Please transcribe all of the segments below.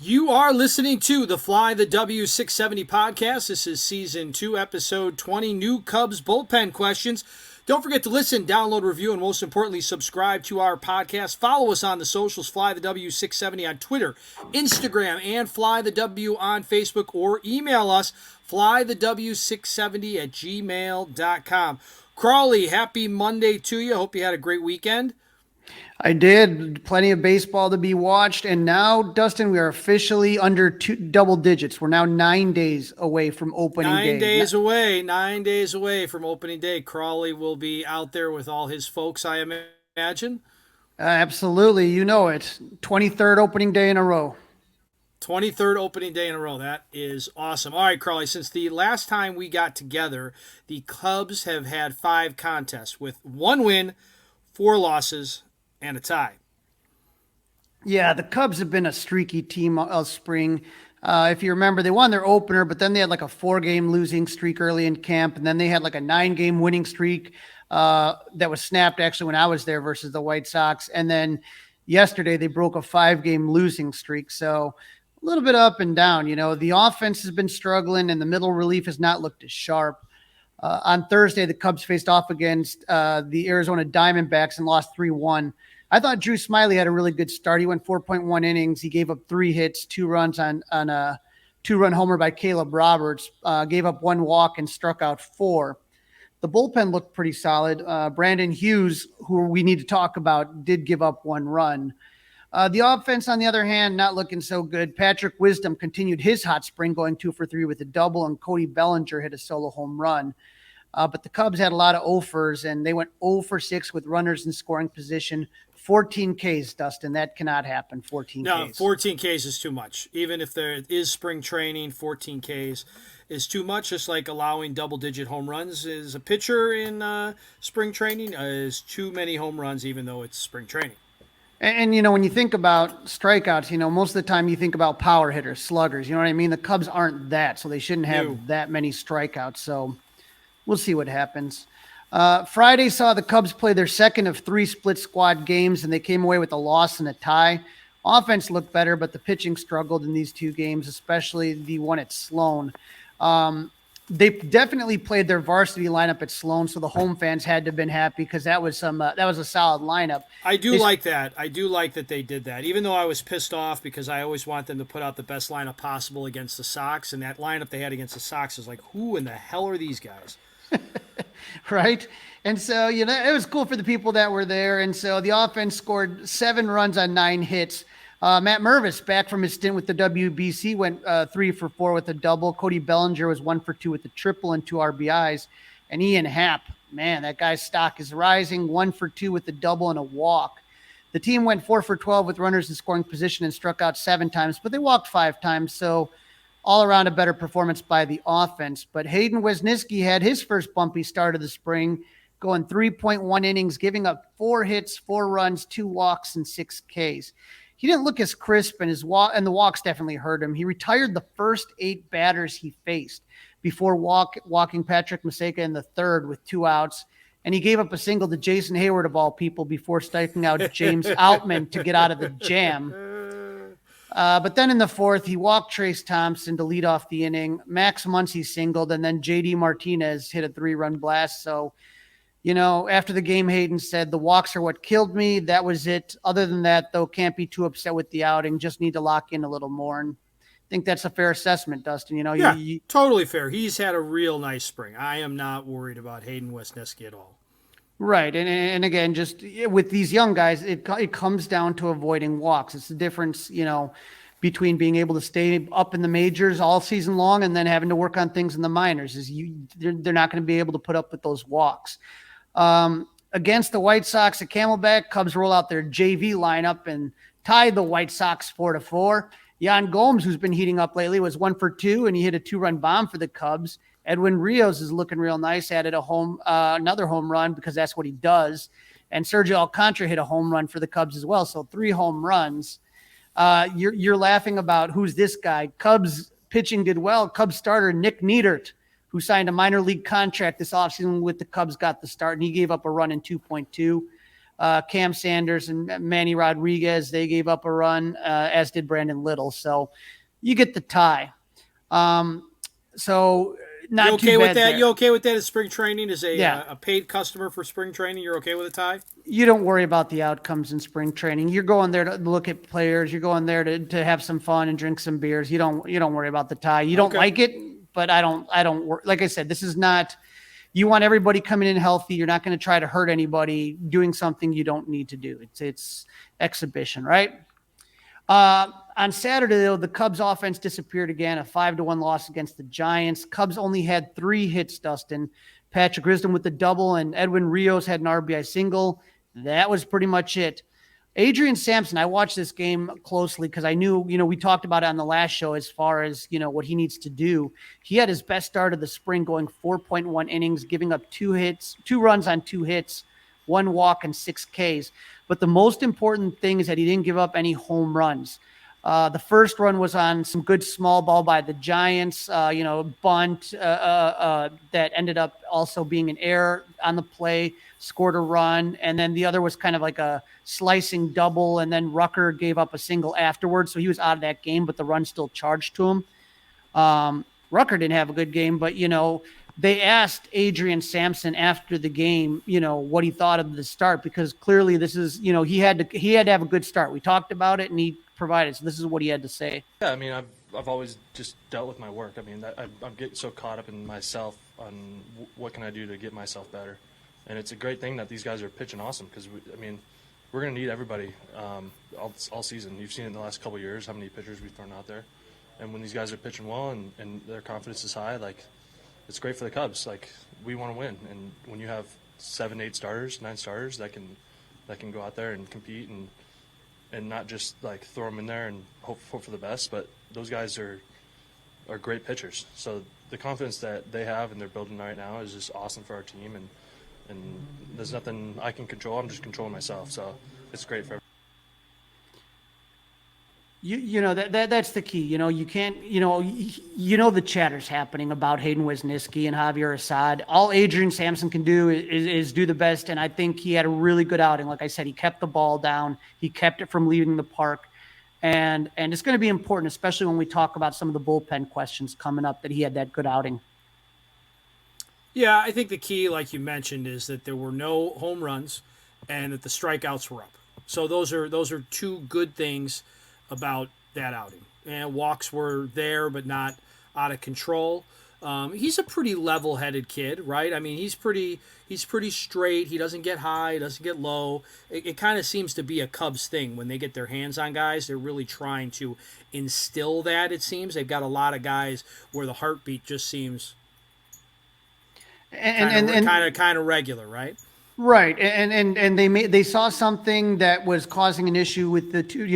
You are listening to the Fly the W670 podcast. This is season 2, episode 20, new Cubs bullpen questions. Don't forget to listen, download, review, and most importantly, subscribe to our podcast. Follow us on the socials, Fly the W670 on Twitter, Instagram, and Fly the W on Facebook, or email us, flythew670 at gmail.com. Crawly, happy Monday to you. Hope you had a great weekend. I did. Plenty of baseball to be watched. And now, Dustin, we are officially under double digits. We're now 9 days away from opening day. 9 days away from opening day. Crawly will be out there with all his folks, I imagine. Absolutely. You know it. 23rd opening day in a row. 23rd opening day in a row. That is awesome. All right, Crawly, since the last time we got together, the Cubs have had 5 contests with 1 win, 4 losses, and a tie. Yeah, the Cubs have been a streaky team all spring. If you remember, they won their opener, but then they had like a 4-game losing streak early in camp, and then they had like a 9-game winning streak that was snapped actually when I was there versus the White Sox. And then yesterday they broke a 5-game losing streak. So a little bit up and down. You know, the offense has been struggling, and the middle relief has not looked as sharp. On Thursday, the Cubs faced off against the Arizona Diamondbacks and lost 3-1. I thought Drew Smyly had a really good start. He went 4.1 innings. He gave up 3 hits, 2 runs on a 2-run homer by Caleb Roberts, gave up 1 walk and struck out 4. The bullpen looked pretty solid. Brandon Hughes, who we need to talk about, did give up 1 run. The offense, on the other hand, not looking so good. Patrick Wisdom continued his hot spring, going 2 for 3 with a double, and Cody Bellinger hit a solo home run. But the Cubs had a lot of offers, and they went 0 for 6 with runners in scoring position. 14 Ks, Dustin. That cannot happen. 14 Ks. No, 14 Ks is too much. Even if there is spring training, 14 Ks is too much. Just like allowing double-digit home runs is a pitcher in spring training is too many home runs, even though it's spring training. And, you know, when you think about strikeouts, you know, most of the time you think about power hitters, sluggers. You know what I mean? The Cubs aren't that, so they shouldn't have that many strikeouts. So we'll see what happens. Friday saw the Cubs play their second of 3 split squad games, and they came away with a loss and a tie. Offense looked better, but the pitching struggled in these 2 games, especially the one at Sloan. They definitely played their varsity lineup at Sloan, so the home fans had to have been happy because that was a solid lineup. I do like that. I do like that they did that, even though I was pissed off because I always want them to put out the best lineup possible against the Sox, and that lineup they had against the Sox is like, who in the hell are these guys? Right. And so, you know, it was cool for the people that were there. And so the offense scored 7 runs on 9 hits. Matt Mervis, back from his stint with the WBC, went 3 for 4 with a double. Cody Bellinger was 1 for 2 with a triple and 2 RBIs. And Ian Happ, man, that guy's stock is rising, 1 for 2 with a double and a walk. The team went 4 for 12 with runners in scoring position and struck out 7 times, but they walked 5 times. So all around a better performance by the offense. But Hayden Wesneski had his first bumpy start of the spring, going 3.1 innings, giving up 4 hits, 4 runs, 2 walks, and 6 Ks. He didn't look as crisp, and the walks definitely hurt him. He retired the first 8 batters he faced before walking Patrick Mesa in the 3rd with 2 outs. And he gave up a single to Jason Hayward, of all people, before striking out James Outman to get out of the jam. But then in the 4th, he walked Trea Thompson to lead off the inning. Max Muncy singled, and then J.D. Martinez hit a 3-run blast. So, you know, after the game, Hayden said, the walks are what killed me. That was it. Other than that, though, can't be too upset with the outing. Just need to lock in a little more. And I think that's a fair assessment, Dustin. You know, yeah, totally fair. He's had a real nice spring. I am not worried about Hayden Wesneski at all. Right. And again, just with these young guys, it comes down to avoiding walks. It's the difference, you know, between being able to stay up in the majors all season long and then having to work on things in the minors. They're not going to be able to put up with those walks. Against the White Sox at Camelback, Cubs roll out their JV lineup and tied the White Sox 4-4. Yan Gomes, who's been heating up lately, was 1 for 2, and he hit a 2-run bomb for the Cubs. Edwin Rios is looking real nice, added another home run because that's what he does. And Sergio Alcantara hit a home run for the Cubs as well. So 3 home runs. You're laughing about who's this guy. Cubs pitching did well. Cubs starter Nick Neidert, who signed a minor league contract this offseason with the Cubs, got the start, and he gave up a run in 2.2. Cam Sanders and Manny Rodriguez, they gave up a run, as did Brandon Little. So you get the tie. So not you okay too with bad that? there. You okay with that as spring training? As Yeah. a paid customer for spring training, you're okay with a tie? You don't worry about the outcomes in spring training. You're going there to look at players. You're going there to have some fun and drink some beers. You don't worry about the tie. You don't like it, but I don't like I said, this is not, you want everybody coming in healthy. You're not going to try to hurt anybody doing something you don't need to do. It's exhibition, right? On Saturday, though, the Cubs offense disappeared again, a 5-1 loss against the Giants. Cubs only had 3 hits, Dustin. Patrick Wisdom with the double, and Edwin Rios had an RBI single. That was pretty much it. Adrian Sampson, I watched this game closely because I knew, we talked about it on the last show as far as, what he needs to do. He had his best start of the spring, going 4.1 innings, giving up 2 runs on 2 hits, 1 walk, and 6 Ks. But the most important thing is that he didn't give up any home runs. The first run was on some good small ball by the Giants, bunt that ended up also being an error on the play, scored a run. And then the other was kind of like a slicing double. And then Rucker gave up a single afterwards. So he was out of that game, but the run still charged to him. Rucker didn't have a good game, but, they asked Adrian Sampson after the game, what he thought of the start, because clearly this is, he had to have a good start. We talked about it and he provided. So this is what he had to say. Yeah, I mean, I've always just dealt with my work. I mean, I'm getting so caught up in myself on what can I do to get myself better. And it's a great thing that these guys are pitching awesome because, we're going to need everybody all season. You've seen it in the last couple of years how many pitchers we've thrown out there. And when these guys are pitching well and their confidence is high, it's great for the Cubs. We want to win. And when you have 7, 8 starters, 9 starters that can go out there and compete and not just throw them in there and hope for the best, but those guys are great pitchers. So the confidence that they have and they're building right now is just awesome for our team, and there's nothing I can control. I'm just controlling myself. So it's great for everyone. That's the key. You can't, the chatter's happening about Hayden Wesneski and Javier Assad. All Adrian Sampson can do is do the best. And I think he had a really good outing. Like I said, he kept the ball down. He kept it from leaving the park. And it's going to be important, especially when we talk about some of the bullpen questions coming up, that he had that good outing. Yeah, I think the key, like you mentioned, is that there were no home runs and that the strikeouts were up. So those are 2 good things about that outing. And walks were there, but not out of control. He's a pretty level-headed kid, right? I mean, he's pretty straight. He doesn't get high, he doesn't get low. It kind of seems to be a Cubs thing. When they get their hands on guys, they're really trying to instill that, it seems. They've got a lot of guys where the heartbeat just seems kind of regular, right? Right, and they saw something that was causing an issue with the two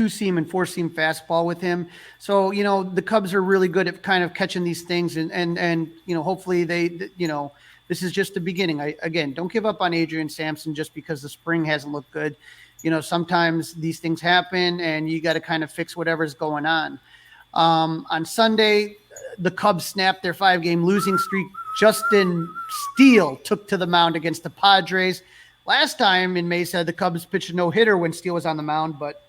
seam and 4-seam fastball with him. So the Cubs are really good at kind of catching these things, and hopefully this is just the beginning. Again, don't give up on Adrian Sampson just because the spring hasn't looked good. Sometimes these things happen, and you got to kind of fix whatever's going on. On Sunday, the Cubs snapped their 5-game losing streak. Justin Steele took to the mound against the Padres. Last time in Mesa, the Cubs pitched a no-hitter when Steele was on the mound, but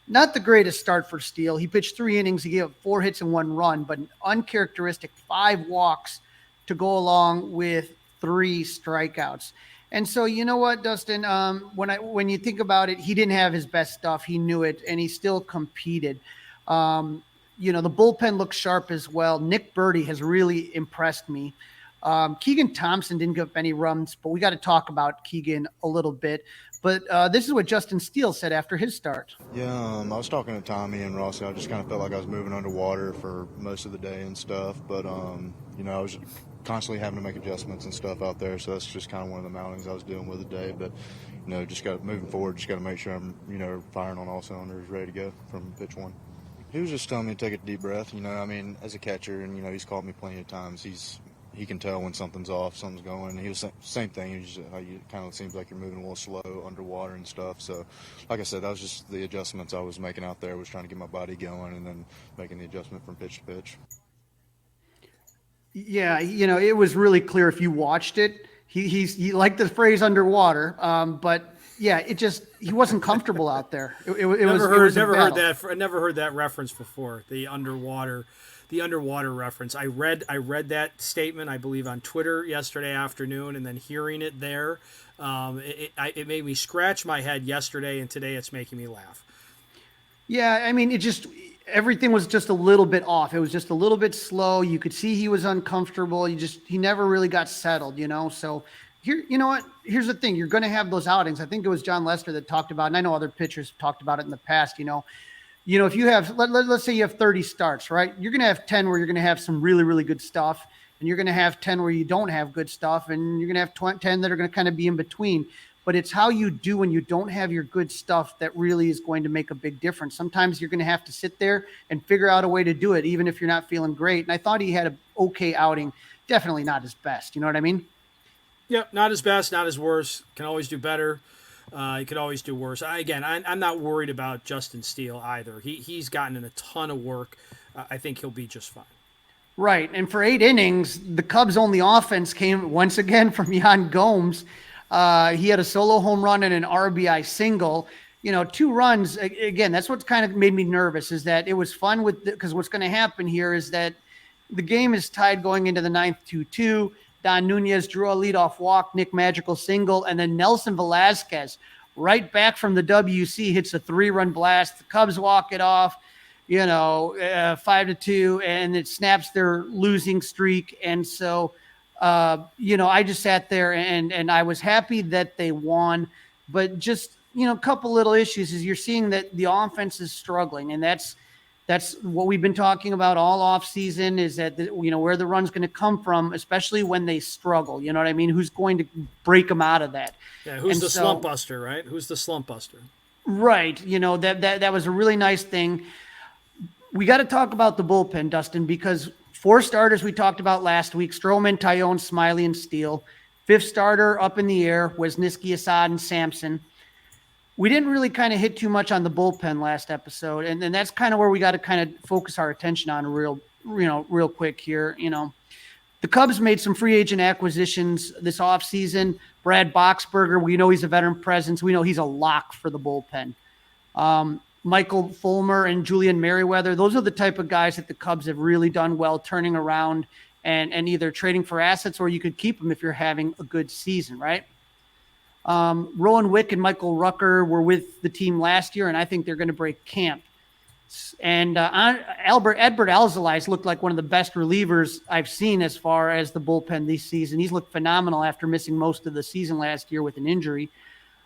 not the greatest start for Steele. He pitched 3 innings. He gave up 4 hits and 1 run, but an uncharacteristic 5 walks to go along with 3 strikeouts. And so, you know what, Dustin, when you think about it, he didn't have his best stuff. He knew it, and he still competed. The bullpen looks sharp as well. Nick Birdie has really impressed me. Keegan Thompson didn't give up any runs, but we got to talk about Keegan a little bit. But this is what Justin Steele said after his start. Yeah, I was talking to Tommy and Rossi. I just kind of felt like I was moving underwater for most of the day and stuff. But, I was constantly having to make adjustments and stuff out there. So that's just kind of one of the mountings I was dealing with today. But, just got moving forward, just got to make sure I'm, firing on all cylinders, ready to go from pitch 1. He was just telling me to take a deep breath. As a catcher, and, he's called me plenty of times. He can tell when something's off, something's going. He was same thing. He was just, you kind of seems like you're moving a little slow underwater and stuff. So, like I said, that was just the adjustments I was making out there. Was trying to get my body going and then making the adjustment from pitch to pitch. Yeah, it was really clear if you watched it. He liked the phrase underwater, but yeah, he wasn't comfortable out there. It was never heard that reference before. The underwater reference. I read that statement, I believe, on Twitter yesterday afternoon, and then hearing it there, it made me scratch my head yesterday, and today it's making me laugh. Yeah, I mean, everything was just a little bit off. It was just a little bit slow. You could see he was uncomfortable. He never really got settled, So here, you know what? Here's the thing. You're going to have those outings. I think it was John Lester that talked about, and I know other pitchers have talked about it in the past, if you have, let's say you have 30 starts, right? You're going to have 10 where you're going to have some really, really good stuff, and you're going to have 10 where you don't have good stuff, and you're going to have 10 that are going to kind of be in between. But it's how you do when you don't have your good stuff that really is going to make a big difference. Sometimes you're going to have to sit there and figure out a way to do it, even if you're not feeling great. And I thought he had an okay outing. Definitely not his best. You know what I mean? Yep, not his best, not his worst. Can always do better. He could always do worse. I'm not worried about Justin Steele either. He's gotten in a ton of work. I think he'll be just fine. Right, and for 8 innings, the Cubs' only offense came once again from Yan Gomes. He had a solo home run and an RBI single. 2 runs. Again, that's what kind of made me nervous, is that it was fun because what's going to happen here is that the game is tied going into the 9th 2-2. Don Nunez drew a leadoff walk, Nick Magical single, and then Nelson Velasquez, right back from the WC, hits a 3-run blast. The Cubs walk it off, 5-2, and it snaps their losing streak. And so, I just sat there and I was happy that they won, but just, a couple little issues is you're seeing that the offense is struggling, and that's what we've been talking about all off season, is that, where the run's going to come from, especially when they struggle. You know what I mean? Who's going to break them out of that? Yeah. Who's the slump buster, right? Who's the slump buster? Right. That was a really nice thing. We got to talk about the bullpen, Dustin, because 4 starters we talked about last week: Stroman, Tyone, Smyly, and Steele. 5th starter up in the air, Wesneski, Assad, and Sampson. We didn't really kind of hit too much on the bullpen last episode, and that's kind of where we got to kind of focus our attention on real quick here. The Cubs made some free agent acquisitions this offseason. Brad Boxberger, we know he's a veteran presence. We know he's a lock for the bullpen. Michael Fulmer and Julian Merriweather, those are the type of guys that the Cubs have really done well turning around and either trading for assets, or you could keep them if you're having a good season, right? Rowan Wick and Michael Rucker were with the team last year, and I think they're going to break camp. And Edward Alzolay looked like one of the best relievers I've seen as far as the bullpen this season. He's looked phenomenal after missing most of the season last year with an injury.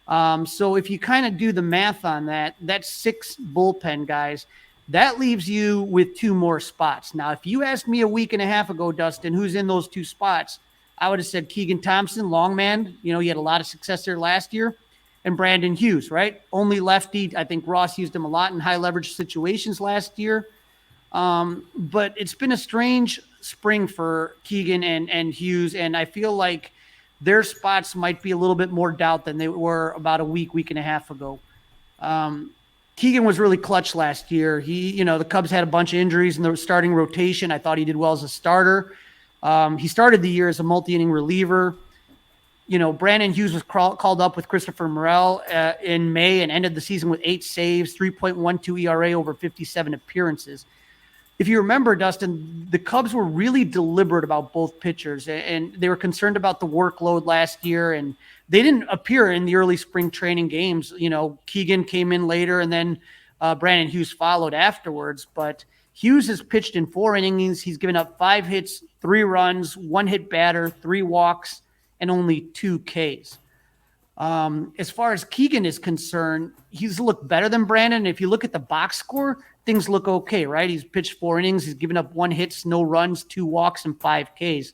So if you kind of do the math on that, that's 6 bullpen guys. That leaves you with 2 more spots. Now, if you asked me a week and a half ago, Dustin, who's in those 2 spots, I would have said Keegan Thompson, long man. He had a lot of success there last year. And Brandon Hughes, right? Only lefty. I think Ross used him a lot in high leverage situations last year. But it's been a strange spring for Keegan and Hughes, and I feel like their spots might be a little bit more doubt than they were about a week and a half ago. Keegan was really clutch last year. The Cubs had a bunch of injuries in the starting rotation. I thought he did well as a starter. He started the year as a multi-inning reliever. Brandon Hughes was called up with Christopher Morel in May and ended the season with 8 saves, 3.12 ERA over 57 appearances. If you remember, Dustin, the Cubs were really deliberate about both pitchers, and they were concerned about the workload last year, and they didn't appear in the early spring training games. Keegan came in later, and then Brandon Hughes followed afterwards, but Hughes has pitched in 4 innings. He's given up 5 hits, 3 runs, 1 hit batter, 3 walks, and only 2 Ks. As far as Keegan is concerned, he's looked better than Brandon. If you look at the box score, things look okay, right? He's pitched 4 innings. He's given up 1 hit, no runs, 2 walks, and 5 Ks.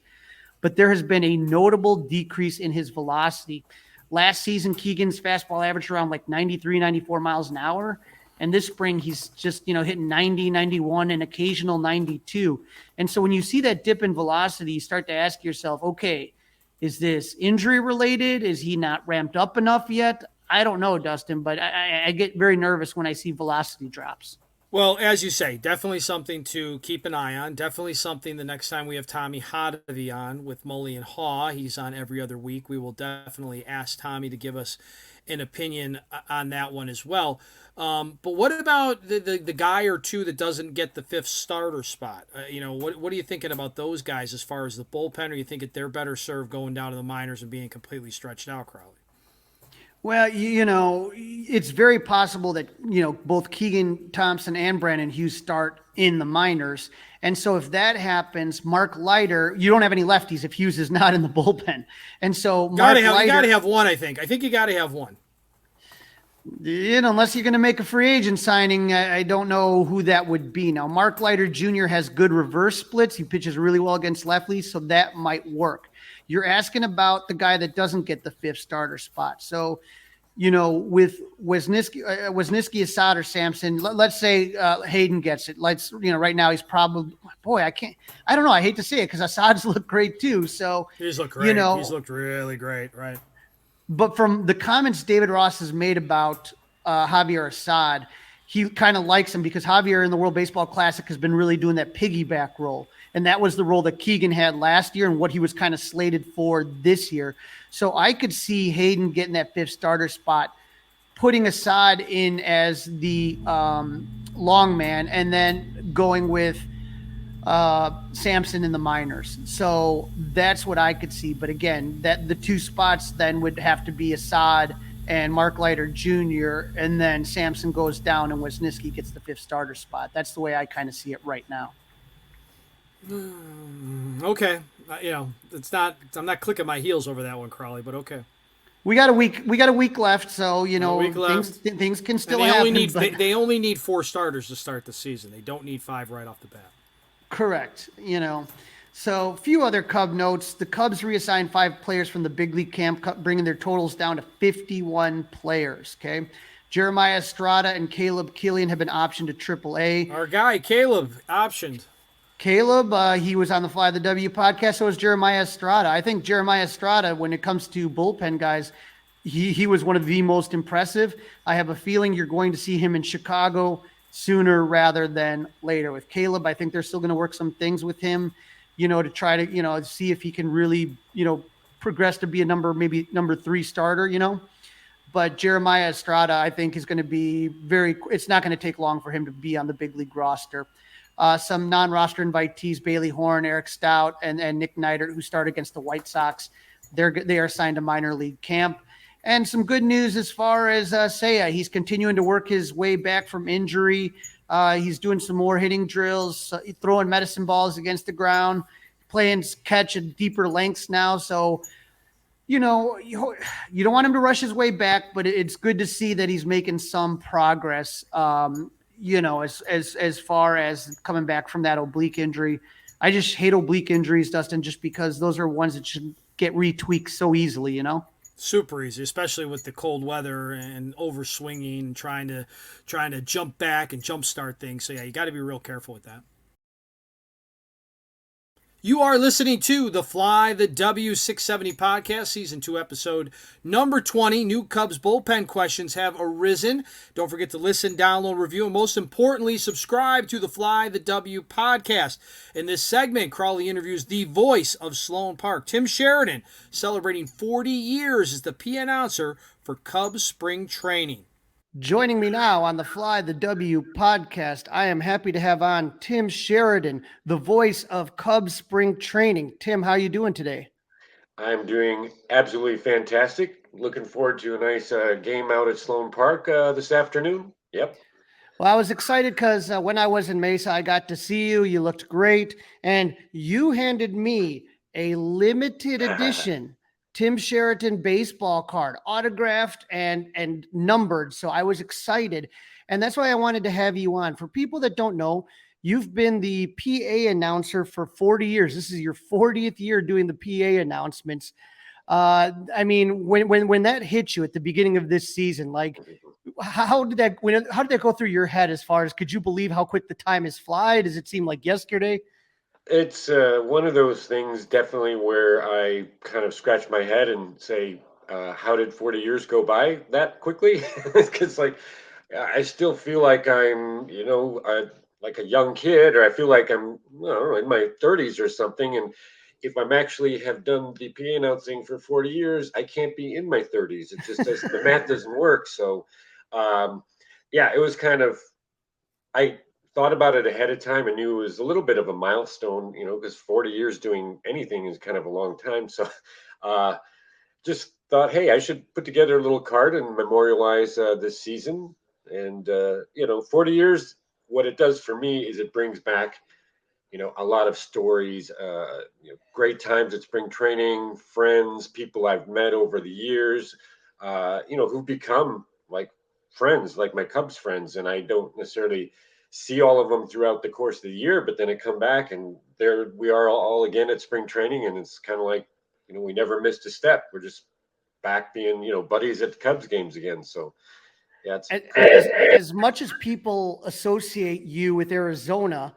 But there has been a notable decrease in his velocity. Last season, Keegan's fastball averaged around like 93, 94 miles an hour. And this spring, he's just, hitting 90, 91, and occasional 92. And so when you see that dip in velocity, you start to ask yourself, okay, is this injury related? Is he not ramped up enough yet? I don't know, Dustin, but I get very nervous when I see velocity drops. Well, as you say, definitely something to keep an eye on. Definitely something the next time we have Tommy Hodavi on with Mully and Haw, he's on every other week. We will definitely ask Tommy to give us an opinion on that one as well. But what about the guy or two that doesn't get the fifth starter spot? What are you thinking about those guys as far as the bullpen? Or you think that they're better served going down to the minors and being completely stretched out, Crawly? Well, it's very possible that, both Keegan, Thompson, and Brandon Hughes start in the minors. And so if that happens, Mark Leiter, you don't have any lefties if Hughes is not in the bullpen. And so you got to have one, I think. I think you got to have one. Unless you're going to make a free agent signing, I don't know who that would be. Now, Mark Leiter Jr. has good reverse splits. He pitches really well against lefties, so that might work. You're asking about the guy that doesn't get the fifth starter spot. So, with Wesneski, Assad, or Sampson, let's say Hayden gets it. Right now he's probably, I don't know. I hate to say it because Assad's looked great too. So he's looked great. He's looked really great, right? But from the comments David Ross has made about Javier Assad, he kind of likes him because Javier in the World Baseball Classic has been really doing that piggyback role. And that was the role that Keegan had last year and what he was kind of slated for this year. So I could see Hayden getting that fifth starter spot, putting Assad in as the long man, and then going with Sampson in the minors. So that's what I could see. But again, that the two spots then would have to be Assad and Mark Leiter Jr., and then Sampson goes down and Wesneski gets the fifth starter spot. That's the way I kind of see it right now. Okay. It's not. I'm not clicking my heels over that one, Crawly, but okay. We got a week left, so things can still happen. They only need 4 starters to start the season. They don't need 5 right off the bat. Correct. So a few other Cub notes. The Cubs reassigned 5 players from the big league camp, bringing their totals down to 51 players. Okay. Jeremiah Estrada and Caleb Killian have been optioned to AAA. Our guy, Caleb, optioned. Caleb, he was on the Fly the W podcast. So was Jeremiah Estrada. I think Jeremiah Estrada, when it comes to bullpen guys, he was one of the most impressive. I have a feeling you're going to see him in Chicago sooner rather than later. With Caleb, I think they're still going to work some things with him, to try to, see if he can really, progress to be maybe number 3 starter, But Jeremiah Estrada, I think, is going to be it's not going to take long for him to be on the big league roster. Some non-roster invitees, Bailey Horn, Eric Stout, and Nick Neidert, who start against the White Sox. They are signed to minor league camp. And some good news as far as Seiya. He's continuing to work his way back from injury. He's doing some more hitting drills, throwing medicine balls against the ground, playing catch at deeper lengths now. So, you don't want him to rush his way back, but it's good to see that he's making some progress. As far as coming back from that oblique injury. I just hate oblique injuries, Dustin, just because those are ones that should get retweaked so easily, Super easy, especially with the cold weather and overswinging and trying to jump back and jump start things. So yeah, you got to be real careful with that. You are listening to the Fly the W670 podcast, season 2, episode number 20. New Cubs bullpen questions have arisen. Don't forget to listen, download, review, and most importantly, subscribe to the Fly the W podcast. In this segment, Crawly interviews the voice of Sloan Park, Tim Sheridan, celebrating 40 years as the P announcer for Cubs spring training. Joining me now on the Fly the W podcast, I am happy to have on Tim Sheridan, the voice of Cubs spring training. Tim, how are you doing today? I'm doing absolutely fantastic. Looking forward to a nice game out at Sloan Park this afternoon. Yep. Well, I was excited because when I was in Mesa, I got to see you. You looked great. And you handed me a limited edition Tim Sheridan baseball card, autographed and numbered. So I was excited. And that's why I wanted to have you on. For people that don't know, you've been the PA announcer for 40 years. This is your 40th year doing the PA announcements. I mean, when that hit you at the beginning of this season, like how did that go through your head as far as, could you believe how quick the time has fly? Does it seem like yesterday? It's one of those things definitely where I kind of scratch my head and say, how did 40 years go by that quickly? Because I still feel like I'm, like a young kid, or I feel like I'm, I don't know, in my 30s or something. And if I'm actually have done the PA announcing for 40 years, I can't be in my 30s. It just does the math doesn't work. So, um, yeah, it was kind of I thought about it ahead of time and knew it was a little bit of a milestone, because 40 years doing anything is kind of a long time. So, uh, just thought, hey, I should put together a little card and memorialize this season. And 40 years, what it does for me is it brings back, a lot of stories, great times at spring training, friends, people I've met over the years, who've become like friends, like my Cubs friends. And I don't necessarily see all of them throughout the course of the year, but then I come back and there we are all again at spring training. And it's kind of like, we never missed a step. We're just back being, buddies at the Cubs games again. So yeah, it's As much as people associate you with Arizona,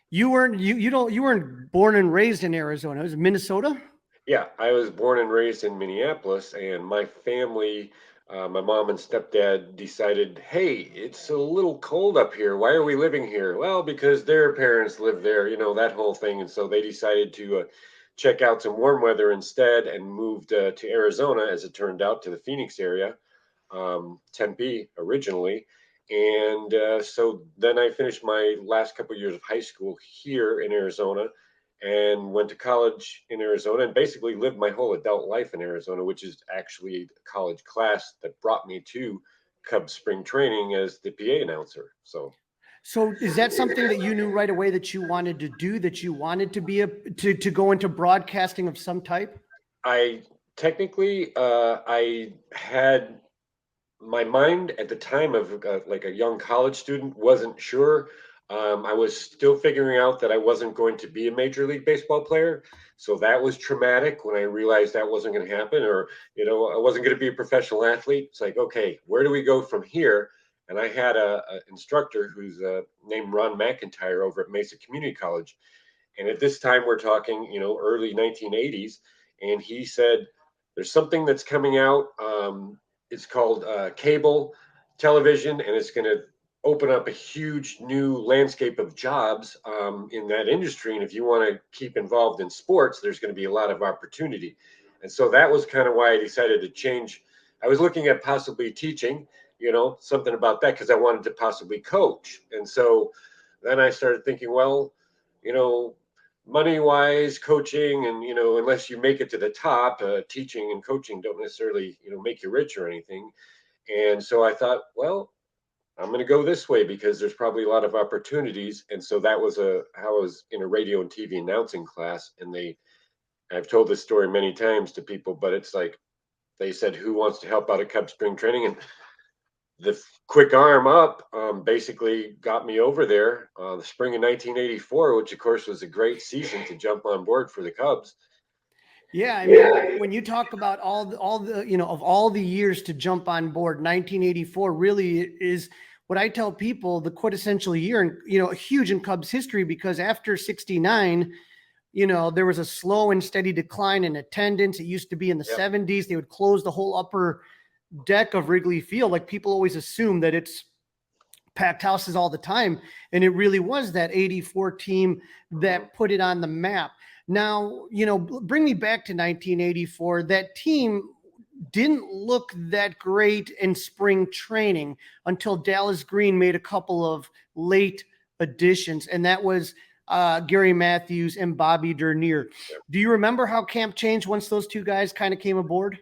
you weren't born and raised in Arizona. It was Minnesota. yeah. I was born and raised in Minneapolis, and my family, my mom and stepdad decided, hey, it's a little cold up here. Why are we living here? Well, because their parents lived there, that whole thing, and so they decided to check out some warm weather instead, and moved to Arizona, as it turned out, to the Phoenix area, Tempe originally. And so then I finished my last couple of years of high school here in Arizona and went to college in Arizona and basically lived my whole adult life in Arizona, which is actually a college class that brought me to Cubs spring training as the PA announcer. So is that something that you knew right away that you wanted to do, that you wanted to be to go into broadcasting of some type? I technically, I had my mind at the time of like a young college student wasn't sure. I was still figuring out that I wasn't going to be a major league baseball player, so that was traumatic when I realized that wasn't going to happen, or I wasn't going to be a professional athlete. It's like, okay, where do we go from here? And I had a instructor who's named Ron McIntyre over at Mesa Community College, and at this time we're talking, early 1980s, and he said, "There's something that's coming out. It's called cable television, and it's going to open up a huge new landscape of jobs in that industry. And if you want to keep involved in sports, there's going to be a lot of opportunity." And so that was kind of why I decided to change. I was looking at possibly teaching, something about that, because I wanted to possibly coach. And so then I started thinking, well, you know, money wise, coaching, and unless you make it to the top, teaching and coaching don't necessarily make you rich or anything. And so I thought, well, I'm going to go this way because there's probably a lot of opportunities. And so that was how I was in a radio and TV announcing class. And I've told this story many times to people, but it's like they said, who wants to help out at Cubs spring training? And the quick arm up basically got me over there the spring of 1984, which of course was a great season to jump on board for the Cubs. Yeah, I mean, when you talk about all the of all the years to jump on board, 1984 really is what I tell people the quintessential year, and huge in Cubs history, because after 69, there was a slow and steady decline in attendance. It used to be in the 70s. They would close the whole upper deck of Wrigley Field. Like, people always assume that it's packed houses all the time. And it really was that 84 team that put it on the map. Now, bring me back to 1984. That team didn't look that great in spring training until Dallas Green made a couple of late additions. And that was Gary Matthews and Bobby Dernier. Do you remember how camp changed once those two guys kind of came aboard?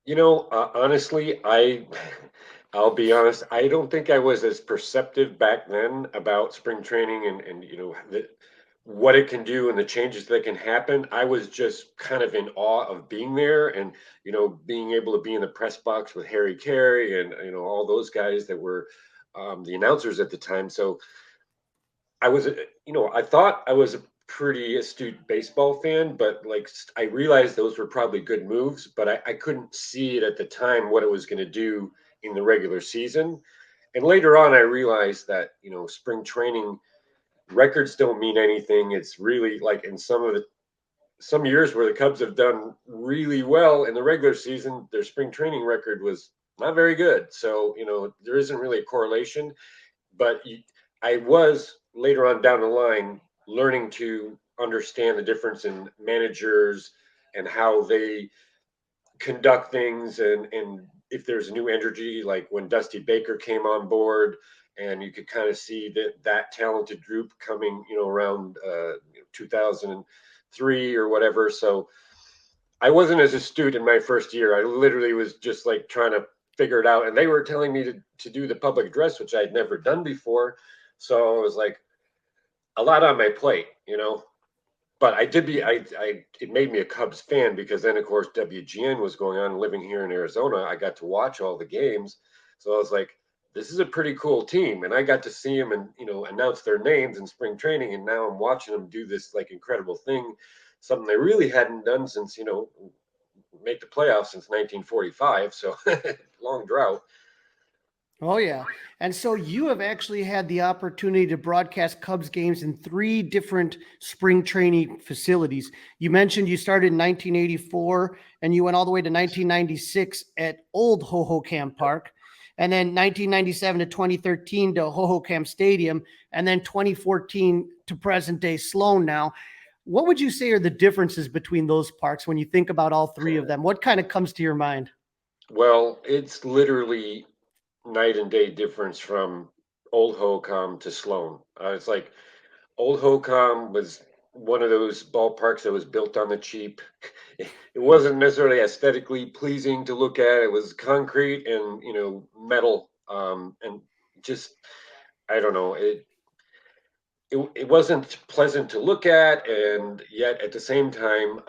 Honestly, I'll be honest. I don't think I was as perceptive back then about spring training and what it can do and the changes that can happen. I was just kind of in awe of being there and being able to be in the press box with Harry Carey and all those guys that were the announcers at the time. So I was, I thought I was a pretty astute baseball fan, but like I realized those were probably good moves, but I couldn't see it at the time what it was going to do in the regular season. And later on, I realized that, spring training records don't mean anything. It's really like in some years where the Cubs have done really well in the regular season, their spring training record was not very good. So, there isn't really a correlation, but I was later on down the line learning to understand the difference in managers and how they conduct things, and if there's a new energy, like when Dusty Baker came on board, and you could kind of see that talented group coming, around 2003 or whatever. So I wasn't as astute in my first year. I literally was just like trying to figure it out, and they were telling me to do the public address, which I had never done before. So I was like, a lot on my plate. But I did it made me a Cubs fan, because then of course WGN was going on. Living here in Arizona, I got to watch all the games. So I was like, this is a pretty cool team. And I got to see them and, announce their names in spring training. And now I'm watching them do this like incredible thing, something they really hadn't done since, make the playoffs since 1945. So long drought. Oh, yeah. And so you have actually had the opportunity to broadcast Cubs games in 3 different spring training facilities. You mentioned you started in 1984 and you went all the way to 1996 at old Ho Ho Kam Park, and then 1997 to 2013 to Ho Ho Kam Stadium, and then 2014 to present day Sloan now. What would you say are the differences between those parks when you think about all 3 of them? What kind of comes to your mind? Well, it's literally night and day difference from old Ho Kam to Sloan. It's like old Ho Kam was one of those ballparks that was built on the cheap. It wasn't necessarily aesthetically pleasing to look at. It was concrete and metal, and just, I don't know. It wasn't pleasant to look at, and yet at the same time,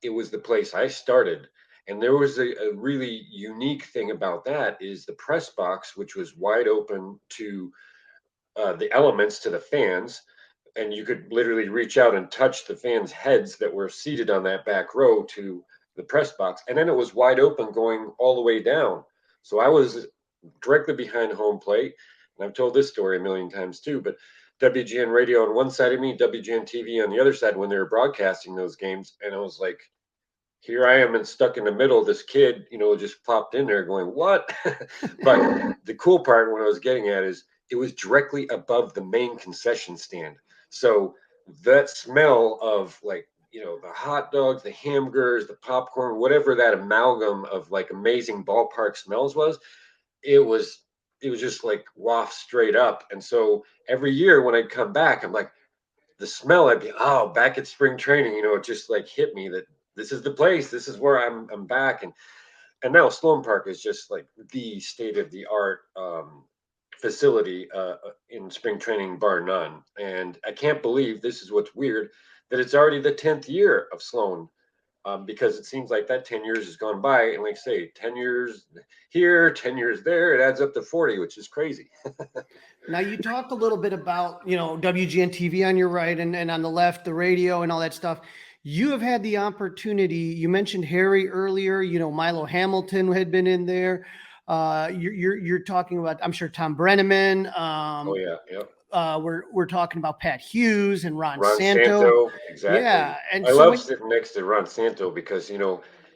it was the place I started. And there was a really unique thing about that, is the press box, which was wide open to the elements, to the fans, and you could literally reach out and touch the fans' heads that were seated on that back row to the press box, and then it was wide open going all the way down. So I was directly behind home plate, and I've told this story a million times too, but WGN radio on one side of me, WGN TV on the other side when they were broadcasting those games, and I was like, here I am and stuck in the middle. This kid, just popped in there going, what? But the cool part, what I was getting at, is it was directly above the main concession stand. So that smell of, like, the hot dogs, the hamburgers, the popcorn, whatever that amalgam of like amazing ballpark smells was, it was just like waft straight up. And so every year when I'd come back, I'm like, the smell, I'd be, back at spring training, it just like hit me that this is the place, this is where I'm back. And now Sloan Park is just like the state of the art facility in spring training, bar none. And I can't believe, this is what's weird, that it's already the 10th year of Sloan, because it seems like that 10 years has gone by. And like I say, 10 years here, 10 years there, it adds up to 40, which is crazy. Now, you talked a little bit about, WGN TV on your right and on the left, the radio and all that stuff. You have had the opportunity. You mentioned Harry earlier. Milo Hamilton had been in there. You're talking about, I'm sure, Tom Brenneman. Oh yeah, yeah. We're talking about Pat Hughes and Ron Santo. Exactly. Yeah, and I love sitting next to Ron Santo, because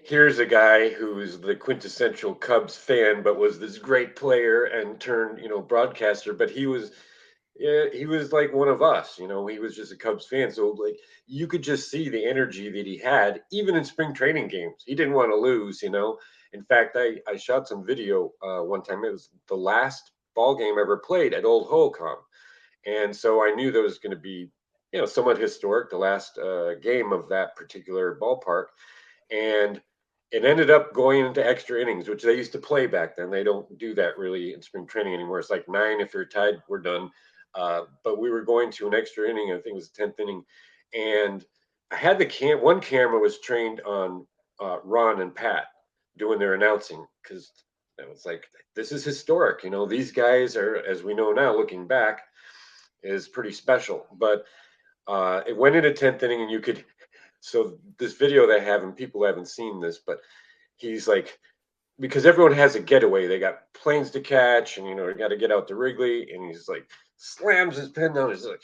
here's a guy who's the quintessential Cubs fan, but was this great player and turned broadcaster. But he was like one of us. He was just a Cubs fan. So like you could just see the energy that he had, even in spring training games. He didn't want to lose. In fact, I shot some video one time. It was the last ball game I ever played at Old Ho Ho Kam. And so I knew that was going to be, somewhat historic, the last game of that particular ballpark. And it ended up going into extra innings, which they used to play back then. They don't do that really in spring training anymore. It's like 9, if you're tied, we're done. But we were going to an extra inning. I think it was the 10th inning. And I had one camera was trained on Ron and Pat doing their announcing, because it was like, this is historic. These guys are, as we know now, looking back, is pretty special. But it went into 10th inning, and so this video they have, and people haven't seen this, but he's like, because everyone has a getaway, they got planes to catch, and you got to get out to Wrigley, and he's like, slams his pen down, he's like,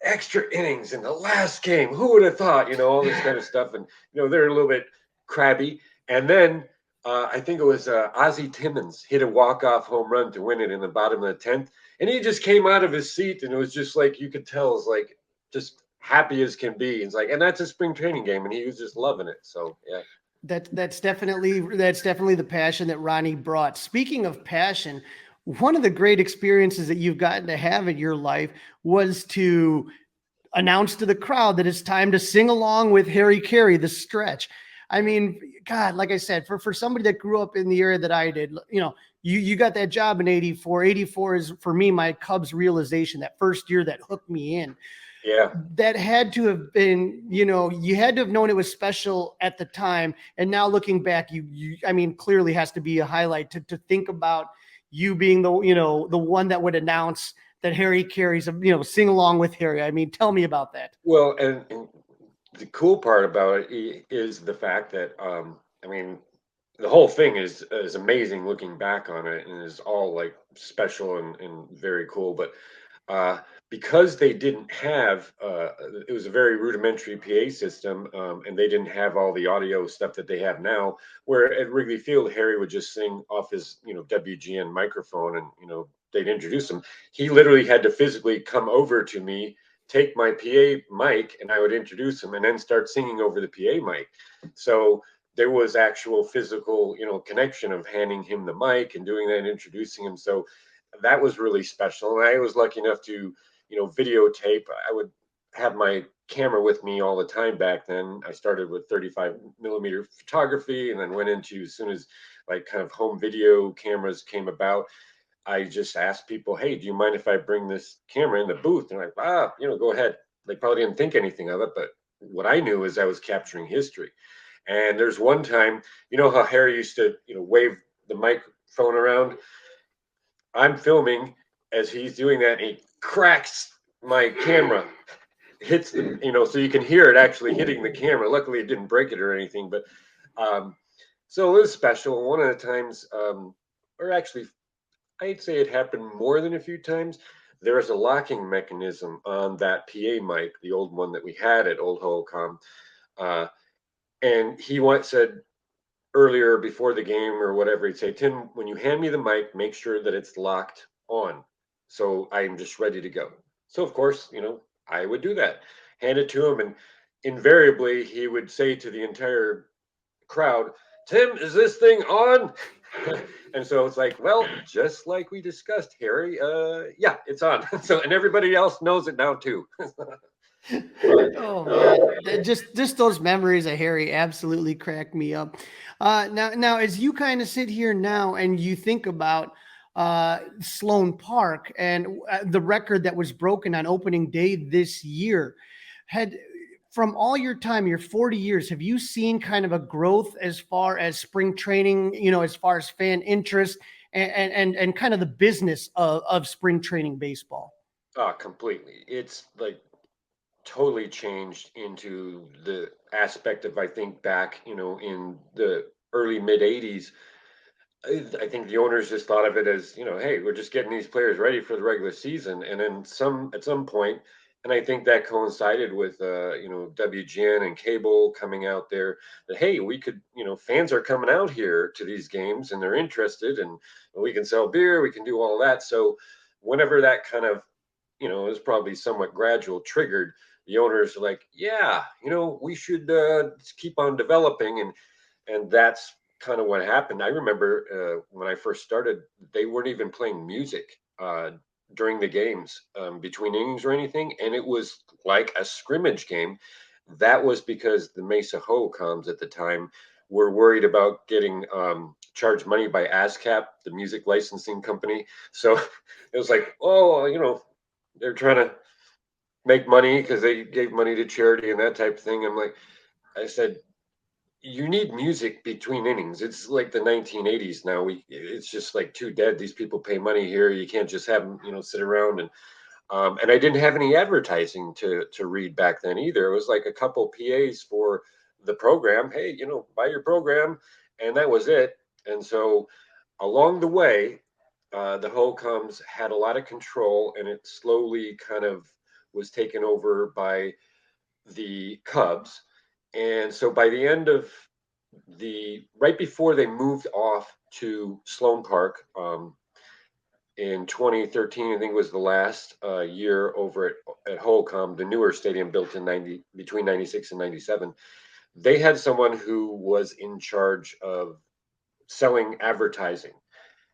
extra innings in the last game, who would have thought, all this kind of stuff. And they're a little bit crabby. And then I think it was Ozzie Timmons hit a walk-off home run to win it in the bottom of the 10th. And he just came out of his seat, and it was just like, you could tell, it's like just happy as can be. It's like, and that's a spring training game, and he was just loving it. So, yeah. That's definitely the passion that Ronnie brought. Speaking of passion, one of the great experiences that you've gotten to have in your life was to announce to the crowd that it's time to sing along with Harry Carey, the stretch. I mean, God, like I said, for somebody that grew up in the area that I did, you got that job in 84. 84 is, for me, my Cubs realization, that first year that hooked me in. Yeah. That had to have been, you had to have known it was special at the time. And now looking back, I mean, clearly has to be a highlight to think about you being the one that would announce that Harry Carey's, sing along with Harry. I mean, tell me about that. Well, and the cool part about it is the fact that, I mean, the whole thing is amazing looking back on it, and is all like special and very cool. But because they didn't have, it was a very rudimentary PA system, and they didn't have all the audio stuff that they have now. Where at Wrigley Field, Harry would just sing off his WGN microphone, and they'd introduce him. He literally had to physically come over to me, take my PA mic, and I would introduce him, and then start singing over the PA mic. So there was actual physical, connection of handing him the mic and doing that and introducing him. So that was really special. And I was lucky enough to, videotape. I would have my camera with me all the time back then. I started with 35 millimeter photography, and then went into, as soon as like kind of home video cameras came about, I just asked people, hey, do you mind if I bring this camera in the booth? And I'm like, go ahead. They probably didn't think anything of it, but what I knew is I was capturing history. And there's one time, how Harry used to, wave the microphone around. I'm filming as he's doing that, and he cracks my camera, hits the, so you can hear it actually hitting the camera. Luckily, it didn't break it or anything, but so it was special. One of the times, or actually, I'd say it happened more than a few times. There was a locking mechanism on that PA mic, the old one that we had at Old Ho Ho Kam. And he once said earlier, before the game or whatever, he'd say, Tim, when you hand me the mic, make sure that it's locked on. So I'm just ready to go. So, of course, I would do that, hand it to him. And invariably, he would say to the entire crowd, Tim, is this thing on? And so it's like, well, just like we discussed, Harry, yeah, it's on. So, and everybody else knows it now too. Oh man, just those memories of Harry absolutely cracked me up. Now as you kind of sit here now and you think about Sloan Park and the record that was broken on opening day this year, from all your time, your 40 years, have you seen kind of a growth as far as spring training, as far as fan interest and kind of the business of spring training baseball? Completely. It's like totally changed into the aspect of, I think, back, in the early mid 80s. I think the owners just thought of it as, hey, we're just getting these players ready for the regular season. And then at some point, and I think that coincided with, WGN and cable coming out there, that, hey, we could, fans are coming out here to these games and they're interested, and we can sell beer, we can do all that. So whenever that kind of, is probably somewhat gradual, triggered, the owners are like, yeah, we should keep on developing. And that's kind of what happened. I remember when I first started, they weren't even playing music during the games, between innings or anything. And it was like a scrimmage game. That was because the Mesa Ho Ho Kams at the time were worried about getting charged money by ASCAP, the music licensing company. So it was like, oh, they're trying to make money because they gave money to charity and that type of thing. I said, you need music between innings. It's like the 1980s now. It's just like too dead. These people pay money here. You can't just have them, sit around. And I didn't have any advertising to read back then either. It was like a couple PAs for the program. Hey, buy your program, and that was it. And so along the way, the Ho Kams had a lot of control, and it slowly kind of was taken over by the Cubs. And so by the end of right before they moved off to Sloan Park, in 2013, I think was the last year over at Ho Ho Kam, the newer stadium built in between 96 and 97. They had someone who was in charge of selling advertising.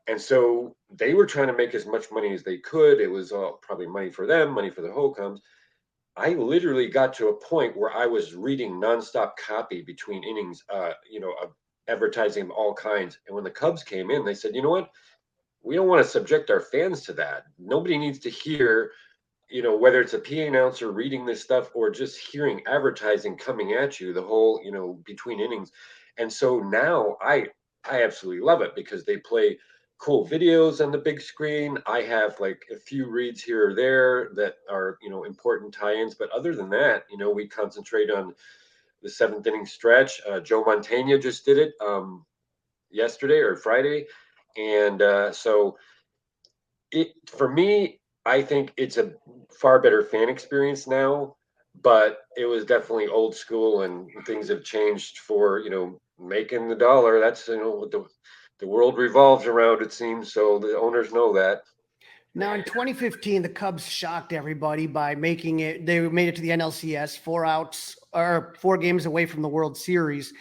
And so they were trying to make as much money as they could. It was probably money for them, money for the Ho Ho Kams. I literally got to a point where I was reading nonstop copy between innings, of advertising of all kinds. And when the Cubs came in, they said, you know what? We don't want to subject our fans to that. Nobody needs to hear, whether it's a PA announcer reading this stuff or just hearing advertising coming at you the whole, between innings. And so now I absolutely love it because they play cool videos on the big screen. I have like a few reads here or there that are, important tie-ins. But other than that, we concentrate on the seventh inning stretch. Joe Montana just did it yesterday or Friday. And so for me, I think it's a far better fan experience now, but it was definitely old school and things have changed for, making the dollar. That's, what the world revolves around, it seems. So the owners know that. Now in 2015, the Cubs shocked everybody by they made it to the NLCS 4 games away from the World Series.